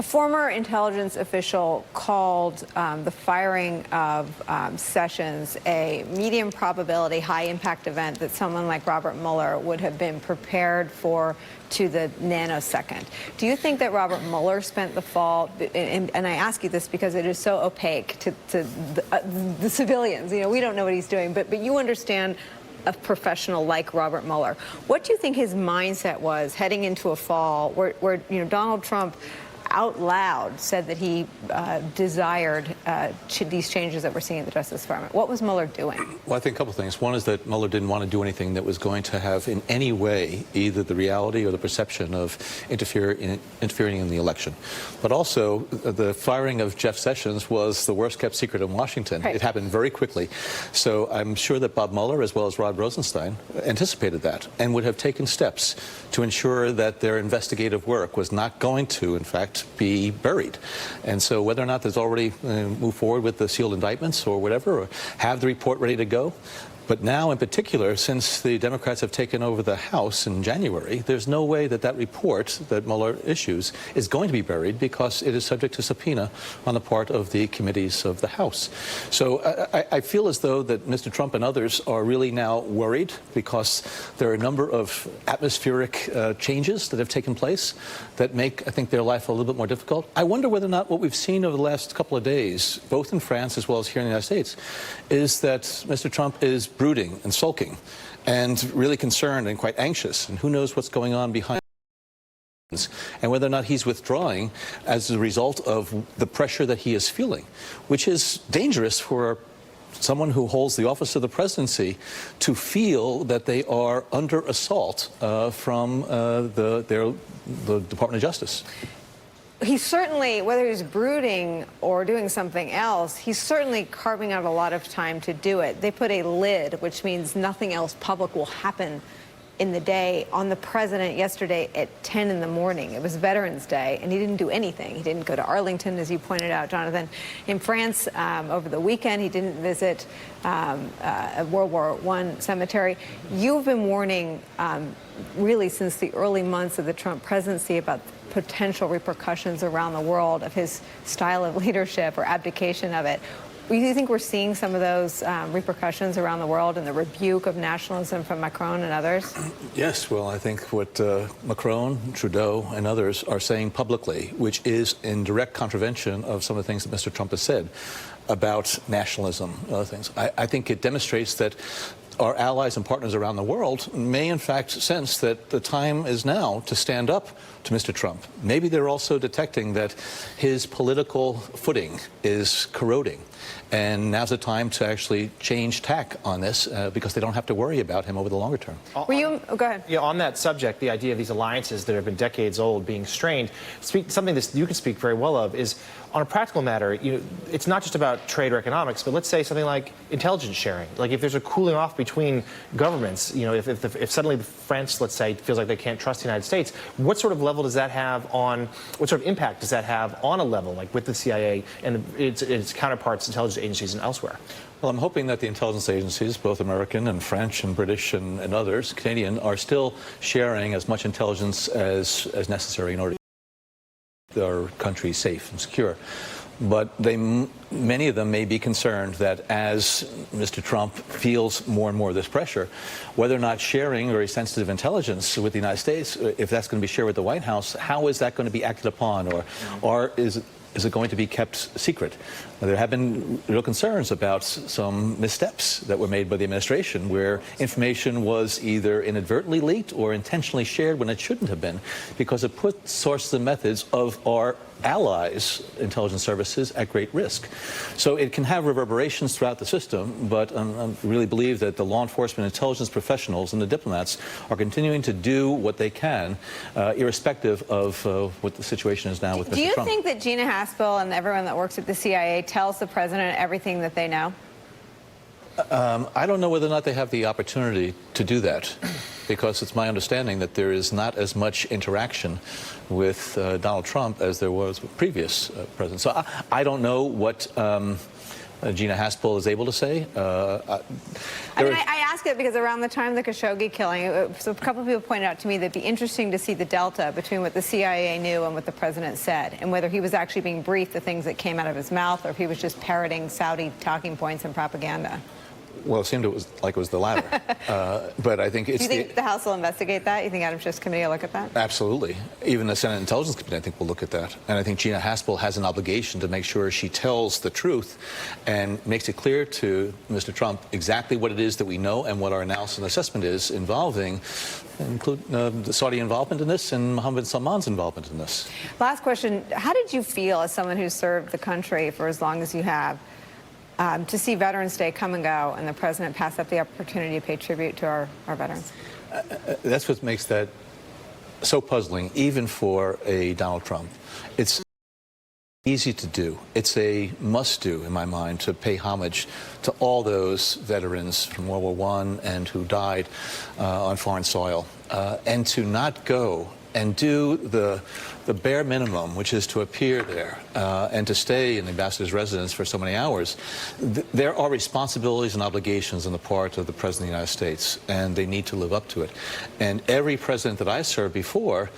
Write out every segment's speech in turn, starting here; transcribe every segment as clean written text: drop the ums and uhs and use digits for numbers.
A former intelligence official called the firing of Sessions a medium probability, high impact event that someone like Robert Mueller would have been prepared for to the nanosecond. Do you think that Robert Mueller spent the fall, and I ask you this because it is so opaque to the civilians, you know, we don't know what he's doing, but you understand a professional like Robert Mueller. What do you think his mindset was heading into a fall where you know, Donald Trump out loud said that he desired these changes that we're seeing in the Justice Department? What was Mueller doing? Well, I think a couple things. One is that Mueller didn't want to do anything that was going to have in any way either the reality or the perception of interfering in the election. But also, the firing of Jeff Sessions was the worst kept secret in Washington. Right. It happened very quickly. So I'm sure that Bob Mueller, as well as Rod Rosenstein, anticipated that and would have taken steps to ensure that their investigative work was not going to, in fact, be buried. And so whether or not there's already moved forward with the sealed indictments or whatever, or have the report ready to go. But now, in particular, since the Democrats have taken over the House in January, there's no way that that report that Mueller issues is going to be buried because it is subject to subpoena on the part of the committees of the House. So I feel as though that Mr. Trump and others are really now worried because there are a number of atmospheric changes that have taken place that make, I think, their life a little bit more difficult. I wonder whether or not what we've seen over the last couple of days, both in France as well as here in the United States, is that Mr. Trump is brooding and sulking and really concerned and quite anxious, and who knows what's going on behind, and whether or not he's withdrawing as a result of the pressure that he is feeling, which is dangerous for someone who holds the office of the presidency to feel that they are under assault from the Department of Justice. He's certainly, whether he's brooding or doing something else, he's certainly carving out a lot of time to do it. They put a lid, which means nothing else public will happen in the day, on the president yesterday at 10 in the morning. It was Veterans Day, and he didn't do anything. He didn't go to Arlington, as you pointed out, Jonathan. In France, over the weekend, he didn't visit a World War I cemetery. You've been warning, really, since the early months of the Trump presidency about potential repercussions around the world of his style of leadership or abdication of it. Do you think we're seeing some of those repercussions around the world and the rebuke of nationalism from Macron and others? Yes, well, I think what Macron, Trudeau, and others are saying publicly, which is in direct contravention of some of the things that Mr. Trump has said about nationalism and other things. I think it demonstrates that our allies and partners around the world may in fact sense that the time is now to stand up to Mr. Trump. Maybe they're also detecting that his political footing is corroding, and now's the time to actually change tack on this because they don't have to worry about him over the longer term. Go ahead. Yeah, on that subject, the idea of these alliances that have been decades old being strained, something that you can speak very well of is, on a practical matter, you know, it's not just about trade or economics, but let's say something like intelligence sharing. Like if there's a cooling off between governments, you know, if suddenly France, let's say, feels like they can't trust the United States, what sort of level does that have on, what sort of impact does that have on a level like with the CIA and its counterparts, intelligence agencies and elsewhere? Well, I'm hoping that the intelligence agencies, both American and French and British and others, Canadian, are still sharing as much intelligence as necessary in order to keep our country safe and secure. But many of them may be concerned that as Mr. Trump feels more and more of this pressure, whether or not sharing very sensitive intelligence with the United States, if that's going to be shared with the White House, how is that going to be acted upon, or is it going to be kept secret? There have been real concerns about some missteps that were made by the administration where information was either inadvertently leaked or intentionally shared when it shouldn't have been, because it put sources and methods of our allies' intelligence services at great risk. So it can have reverberations throughout the system, but I really believe that the law enforcement intelligence professionals and the diplomats are continuing to do what they can, irrespective of what the situation is now with Mr. Trump. Do you think that Gina Haspel and everyone that works at the CIA tells the president everything that they know? I don't know whether or not they have the opportunity to do that, because it's my understanding that there is not as much interaction with Donald Trump as there was with previous presidents. So I don't know what Gina Haspel is able to say. I ask it because around the time of the Khashoggi killing, so a couple of people pointed out to me that it'd be interesting to see the delta between what the CIA knew and what the president said, and whether he was actually being briefed the things that came out of his mouth, or if he was just parroting Saudi talking points and propaganda. Well, it seemed like it was the latter. But I think it's... Do you think the House will investigate that? You think Adam Schiff's committee will look at that? Absolutely. Even the Senate Intelligence Committee, I think, will look at that. And I think Gina Haspel has an obligation to make sure she tells the truth and makes it clear to Mr. Trump exactly what it is that we know and what our analysis and assessment is involving, including the Saudi involvement in this and Mohammed Salman's involvement in this. Last question. How did you feel as someone who served the country for as long as you have, to see Veterans Day come and go and the president pass up the opportunity to pay tribute to our veterans? That's what makes that so puzzling, even for a Donald Trump. It's easy to do. It's a must-do, in my mind, to pay homage to all those veterans from World War I and who died on foreign soil, and to not go and do the bare minimum, which is to appear there and to stay in the ambassador's residence for so many hours. There are responsibilities and obligations on the part of the President of the United States, and they need to live up to it. And every president that I served before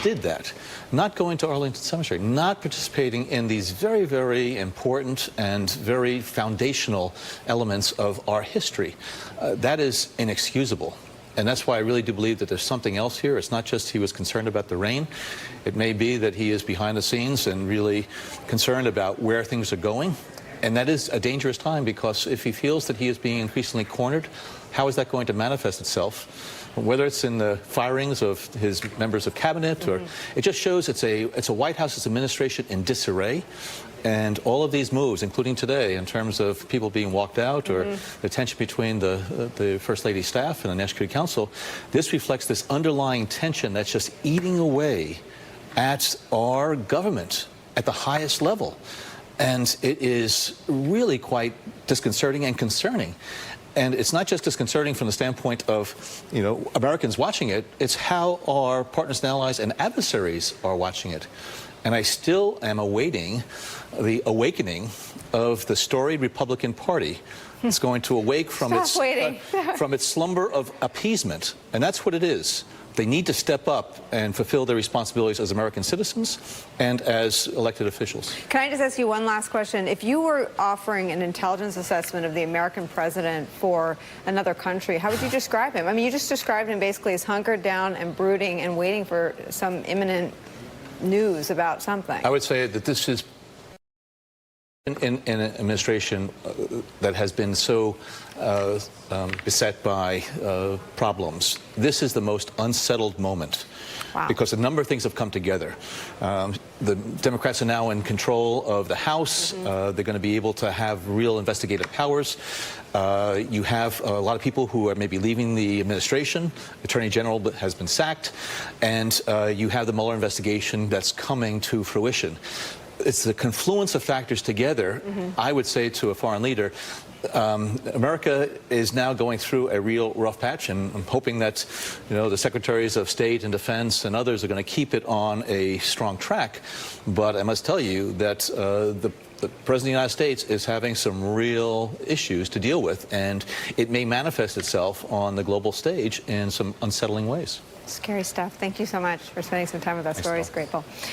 did that. Not going to Arlington Cemetery, not participating in these very, very important and very foundational elements of our history. That is inexcusable. And that's why I really do believe that there's something else here. It's not just he was concerned about the rain. It may be that he is behind the scenes and really concerned about where things are going. And that is a dangerous time, because if he feels that he is being increasingly cornered, how is that going to manifest itself? Whether it's in the firings of his members of cabinet, or it just shows it's a White House administration in disarray. And all of these moves, including today, in terms of people being walked out or the tension between the First Lady's staff and the National Security Council, this reflects this underlying tension that's just eating away at our government at the highest level. And it is really quite disconcerting and concerning. And it's not just disconcerting from the standpoint of, Americans watching it, it's how our partners and allies and adversaries are watching it. And I still am awaiting the awakening of the storied Republican Party. It's going to awake from its slumber of appeasement. And that's what it is. They need to step up and fulfill their responsibilities as American citizens and as elected officials. Can I just ask you one last question? If you were offering an intelligence assessment of the American president for another country, how would you describe him? I mean, you just described him basically as hunkered down and brooding and waiting for some imminent news about something. I would say that this is in an administration that has been so beset by problems. This is the most unsettled moment. Wow. Because a number of things have come together. The Democrats are now in control of the House. They're going to be able to have real investigative powers. You have a lot of people who are maybe leaving the administration. Attorney General has been sacked. And you have the Mueller investigation that's coming to fruition. It's the confluence of factors together, I would say to a foreign leader, America is now going through a real rough patch, and I'm hoping that, the secretaries of state and defense and others are going to keep it on a strong track. But I must tell you that the President of the United States is having some real issues to deal with, and it may manifest itself on the global stage in some unsettling ways. Scary stuff. Thank you so much for spending some time with us. We're always grateful.